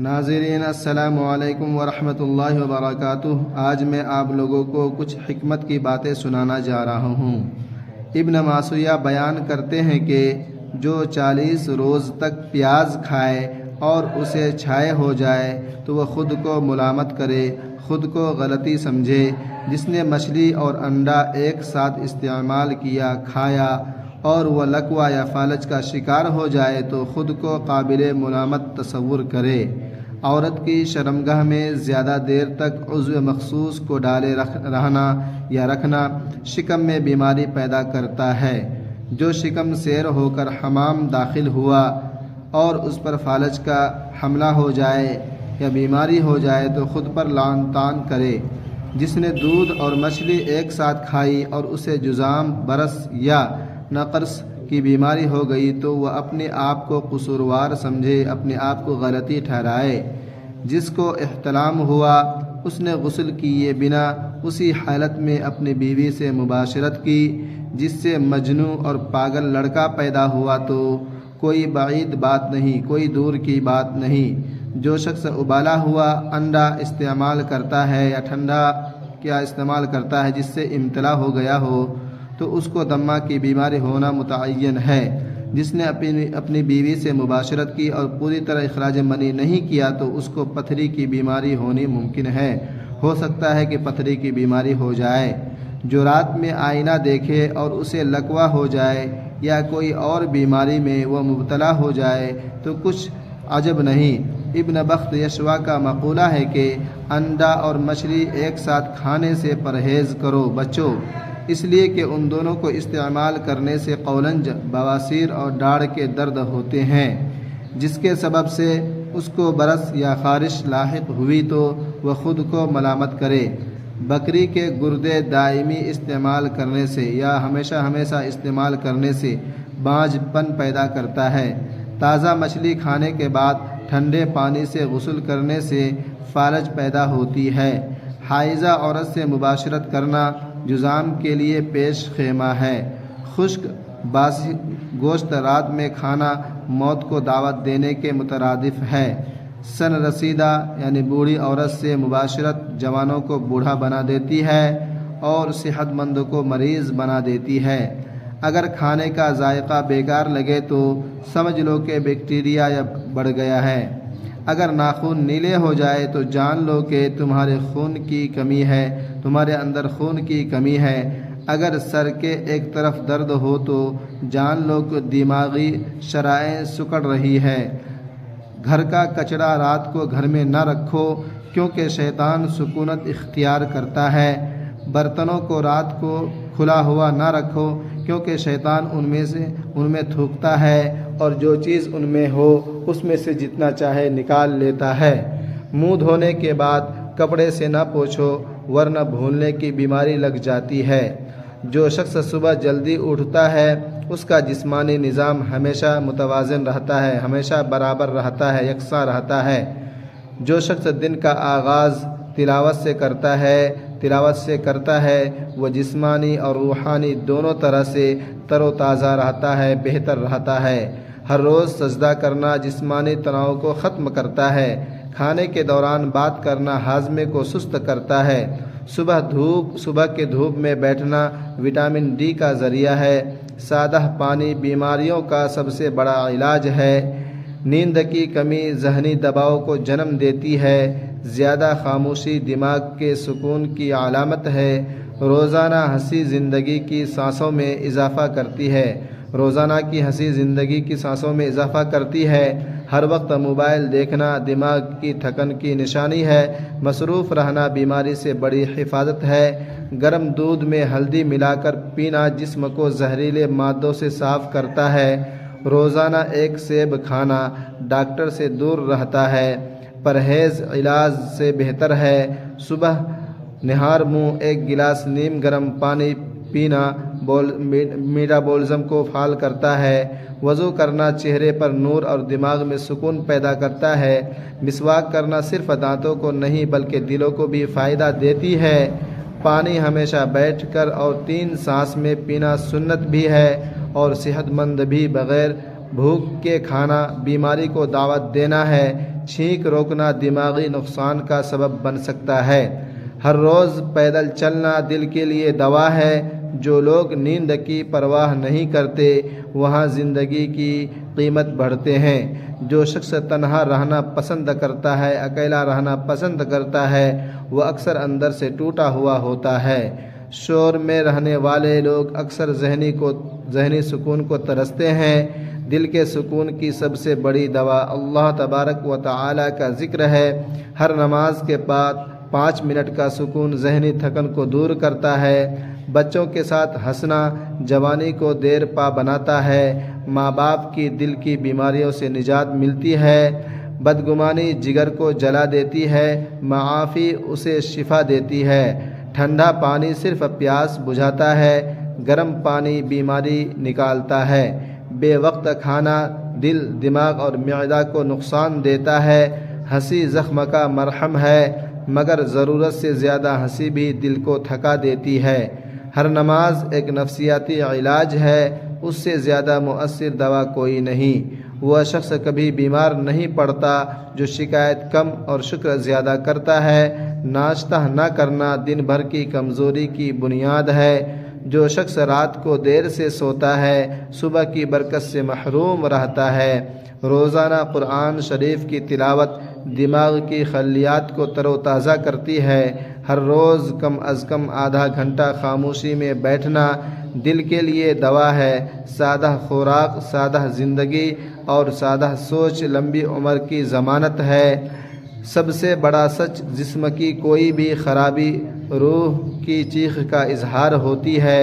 ناظرین السلام علیکم ورحمۃ اللہ وبرکاتہ۔ آج میں آپ لوگوں کو کچھ حکمت کی باتیں سنانا جا رہا ہوں۔ ابن ماسویہ بیان کرتے ہیں کہ جو 40 روز تک پیاز کھائے اور اسے چھائے ہو جائے تو وہ خود کو ملامت کرے، خود کو غلطی سمجھے۔ جس نے مچھلی اور انڈا ایک ساتھ استعمال کیا، کھایا اور وہ لقوہ یا فالج کا شکار ہو جائے تو خود کو قابل ملامت تصور کرے۔ عورت کی شرمگاہ میں زیادہ دیر تک عضو مخصوص کو ڈالے رہنا یا رکھنا شکم میں بیماری پیدا کرتا ہے۔ جو شکم سیر ہو کر حمام داخل ہوا اور اس پر فالج کا حملہ ہو جائے یا بیماری ہو جائے تو خود پر لعن طعن کرے۔ جس نے دودھ اور مچھلی ایک ساتھ کھائی اور اسے جذام، برس یا نقرس کی بیماری ہو گئی تو وہ اپنے آپ کو قصوروار سمجھے، اپنے آپ کو غلطی ٹھہرائے۔ جس کو احتلام ہوا اس نے غسل کیے بنا اسی حالت میں اپنی بیوی سے مباشرت کی۔ جس سے مجنوں اور پاگل لڑکا پیدا ہوا تو کوئی بعید بات نہیں، کوئی دور کی بات نہیں۔ جو شخص ابالا ہوا انڈا استعمال کرتا ہے یا ٹھنڈا کیا استعمال کرتا ہے جس سے امتلا ہو گیا ہو تو اس کو دمہ کی بیماری ہونا متعین ہے۔ جس نے اپنی بیوی سے مباشرت کی اور پوری طرح اخراج منی نہیں کیا تو اس کو پتھری کی بیماری ہونی ممکن ہے، ہو سکتا ہے کہ پتھری کی بیماری ہو جائے۔ جو رات میں آئینہ دیکھے اور اسے لقوہ ہو جائے یا کوئی اور بیماری میں وہ مبتلا ہو جائے تو کچھ عجب نہیں۔ ابن بخت یشوا کا مقولہ ہے کہ انڈا اور مچھلی ایک ساتھ کھانے سے پرہیز کرو، بچو، اس لیے کہ ان دونوں کو استعمال کرنے سے قولنج، بواسیر اور داڑھ کے درد ہوتے ہیں۔ جس کے سبب سے اس کو برس یا خارش لاحق ہوئی تو وہ خود کو ملامت کرے۔ بکری کے گردے دائمی استعمال کرنے سے یا ہمیشہ استعمال کرنے سے بانجھ پن پیدا کرتا ہے۔ تازہ مچھلی کھانے کے بعد ٹھنڈے پانی سے غسل کرنے سے فالج پیدا ہوتی ہے۔ حائضہ عورت سے مباشرت کرنا جذام کے لیے پیش خیمہ ہے۔ خشک باسی گوشت رات میں کھانا موت کو دعوت دینے کے مترادف ہے۔ سن رسیدہ یعنی بوڑھی عورت سے مباشرت جوانوں کو بوڑھا بنا دیتی ہے اور صحت مند کو مریض بنا دیتی ہے۔ اگر کھانے کا ذائقہ بیکار لگے تو سمجھ لو کہ بیکٹیریا بڑھ گیا ہے۔ اگر ناخن نیلے ہو جائے تو جان لو کہ تمہارے خون کی کمی ہے، تمہارے اندر خون کی کمی ہے۔ اگر سر کے ایک طرف درد ہو تو جان لو کہ دماغی شرائیں سکڑ رہی ہے۔ گھر کا کچرا رات کو گھر میں نہ رکھو کیونکہ شیطان سکونت اختیار کرتا ہے۔ برتنوں کو رات کو کھلا ہوا نہ رکھو کیونکہ شیطان ان میں تھوکتا ہے اور جو چیز ان میں ہو اس میں سے جتنا چاہے نکال لیتا ہے۔ منہ دھونے کے بعد کپڑے سے نہ پوچھو ورنہ بھولنے کی بیماری لگ جاتی ہے۔ جو شخص صبح جلدی اٹھتا ہے اس کا جسمانی نظام ہمیشہ متوازن رہتا ہے، ہمیشہ برابر رہتا ہے، یکساں رہتا ہے۔ جو شخص دن کا آغاز تلاوت سے کرتا ہے وہ جسمانی اور روحانی دونوں طرح سے تر و تازہ رہتا ہے، بہتر رہتا ہے۔ ہر روز سجدہ کرنا جسمانی تناؤ کو ختم کرتا ہے۔ کھانے کے دوران بات کرنا ہاضمے کو سست کرتا ہے۔ صبح کے دھوپ میں بیٹھنا وٹامن ڈی کا ذریعہ ہے۔ سادہ پانی بیماریوں کا سب سے بڑا علاج ہے۔ نیند کی کمی ذہنی دباؤ کو جنم دیتی ہے۔ زیادہ خاموشی دماغ کے سکون کی علامت ہے۔ روزانہ ہنسی زندگی کی سانسوں میں اضافہ کرتی ہے۔ ہر وقت موبائل دیکھنا دماغ کی تھکن کی نشانی ہے۔ مصروف رہنا بیماری سے بڑی حفاظت ہے۔ گرم دودھ میں ہلدی ملا کر پینا جسم کو زہریلے مادوں سے صاف کرتا ہے۔ روزانہ ایک سیب کھانا ڈاکٹر سے دور رہتا ہے۔ پرہیز علاج سے بہتر ہے۔ صبح نہار منہ ایک گلاس نیم گرم پانی پینا میٹابولزم کو فعال کرتا ہے۔ وضو کرنا چہرے پر نور اور دماغ میں سکون پیدا کرتا ہے۔ مسواک کرنا صرف دانتوں کو نہیں بلکہ دلوں کو بھی فائدہ دیتی ہے۔ پانی ہمیشہ بیٹھ کر اور 3 سانس میں پینا سنت بھی ہے اور صحت مند بھی۔ بغیر بھوک کے کھانا بیماری کو دعوت دینا ہے۔ چھینک روکنا دماغی نقصان کا سبب بن سکتا ہے۔ ہر روز پیدل چلنا دل کے لیے دوا ہے۔ جو لوگ نیند کی پرواہ نہیں کرتے وہاں زندگی کی قیمت بڑھتے ہیں۔ جو شخص تنہا رہنا پسند کرتا ہے، اکیلا رہنا پسند کرتا ہے، وہ اکثر اندر سے ٹوٹا ہوا ہوتا ہے۔ شور میں رہنے والے لوگ اکثر ذہنی سکون کو ترستے ہیں۔ دل کے سکون کی سب سے بڑی دوا اللہ تبارک و تعالی کا ذکر ہے۔ ہر نماز کے بعد 5 منٹ کا سکون ذہنی تھکن کو دور کرتا ہے۔ بچوں کے ساتھ ہنسنا جوانی کو دیر پا بناتا ہے۔ ماں باپ کی دل کی بیماریوں سے نجات ملتی ہے۔ بدگمانی جگر کو جلا دیتی ہے، معافی اسے شفا دیتی ہے۔ ٹھنڈا پانی صرف پیاس بجھاتا ہے، گرم پانی بیماری نکالتا ہے۔ بے وقت کھانا دل، دماغ اور معدہ کو نقصان دیتا ہے۔ ہنسی زخم کا مرہم ہے، مگر ضرورت سے زیادہ ہنسی بھی دل کو تھکا دیتی ہے۔ ہر نماز ایک نفسیاتی علاج ہے، اس سے زیادہ مؤثر دوا کوئی نہیں۔ وہ شخص کبھی بیمار نہیں پڑتا جو شکایت کم اور شکر زیادہ کرتا ہے۔ ناشتہ نہ کرنا دن بھر کی کمزوری کی بنیاد ہے۔ جو شخص رات کو دیر سے سوتا ہے صبح کی برکت سے محروم رہتا ہے۔ روزانہ قرآن شریف کی تلاوت دماغ کی خلیات کو تر و تازہ کرتی ہے۔ ہر روز کم از کم آدھا گھنٹہ خاموشی میں بیٹھنا دل کے لیے دوا ہے۔ سادہ خوراک، سادہ زندگی اور سادہ سوچ لمبی عمر کی ضمانت ہے۔ سب سے بڑا سچ، جسم کی کوئی بھی خرابی روح کی چیخ کا اظہار ہوتی ہے۔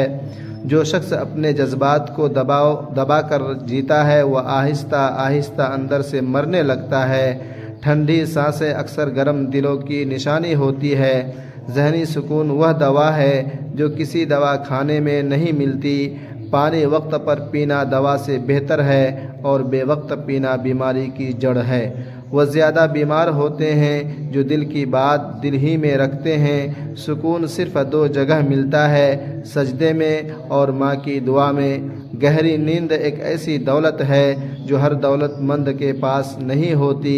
جو شخص اپنے جذبات کو دبا کر جیتا ہے وہ آہستہ آہستہ اندر سے مرنے لگتا ہے۔ ٹھنڈی سانسیں اکثر گرم دلوں کی نشانی ہوتی ہے۔ ذہنی سکون وہ دوا ہے جو کسی دوا کھانے میں نہیں ملتی۔ پانی وقت پر پینا دوا سے بہتر ہے اور بے وقت پینا بیماری کی جڑ ہے۔ وہ زیادہ بیمار ہوتے ہیں جو دل کی بات دل ہی میں رکھتے ہیں۔ سکون صرف 2 جگہ ملتا ہے، سجدے میں اور ماں کی دعا میں۔ گہری نیند ایک ایسی دولت ہے جو ہر دولت مند کے پاس نہیں ہوتی۔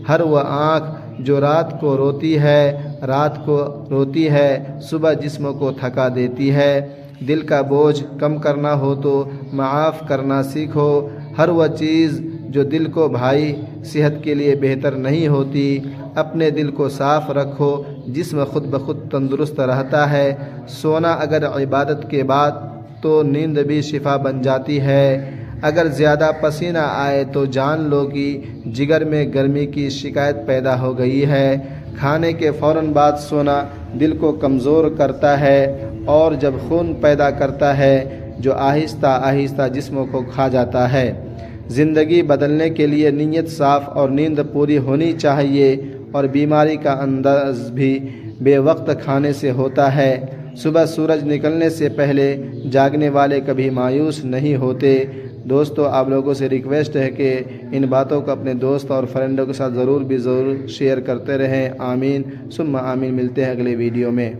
ہر وہ آنکھ جو رات کو روتی ہے صبح جسم کو تھکا دیتی ہے۔ دل کا بوجھ کم کرنا ہو تو معاف کرنا سیکھو۔ ہر وہ چیز جو دل کو بھائی صحت کے لیے بہتر نہیں ہوتی۔ اپنے دل کو صاف رکھو، جسم خود بخود تندرست رہتا ہے۔ سونا اگر عبادت کے بعد تو نیند بھی شفا بن جاتی ہے۔ اگر زیادہ پسینہ آئے تو جان لو کہ جگر میں گرمی کی شکایت پیدا ہو گئی ہے۔ کھانے کے فوراً بعد سونا دل کو کمزور کرتا ہے اور جب خون پیدا کرتا ہے جو آہستہ آہستہ جسم کو کھا جاتا ہے۔ زندگی بدلنے کے لیے نیت صاف اور نیند پوری ہونی چاہیے، اور بیماری کا انداز بھی بے وقت کھانے سے ہوتا ہے۔ صبح سورج نکلنے سے پہلے جاگنے والے کبھی مایوس نہیں ہوتے۔ دوستو، آپ لوگوں سے ریکویسٹ ہے کہ ان باتوں کو اپنے دوست اور فرینڈوں کے ساتھ ضرور شیئر کرتے رہیں۔ آمین ثم آمین۔ ملتے ہیں اگلے ویڈیو میں۔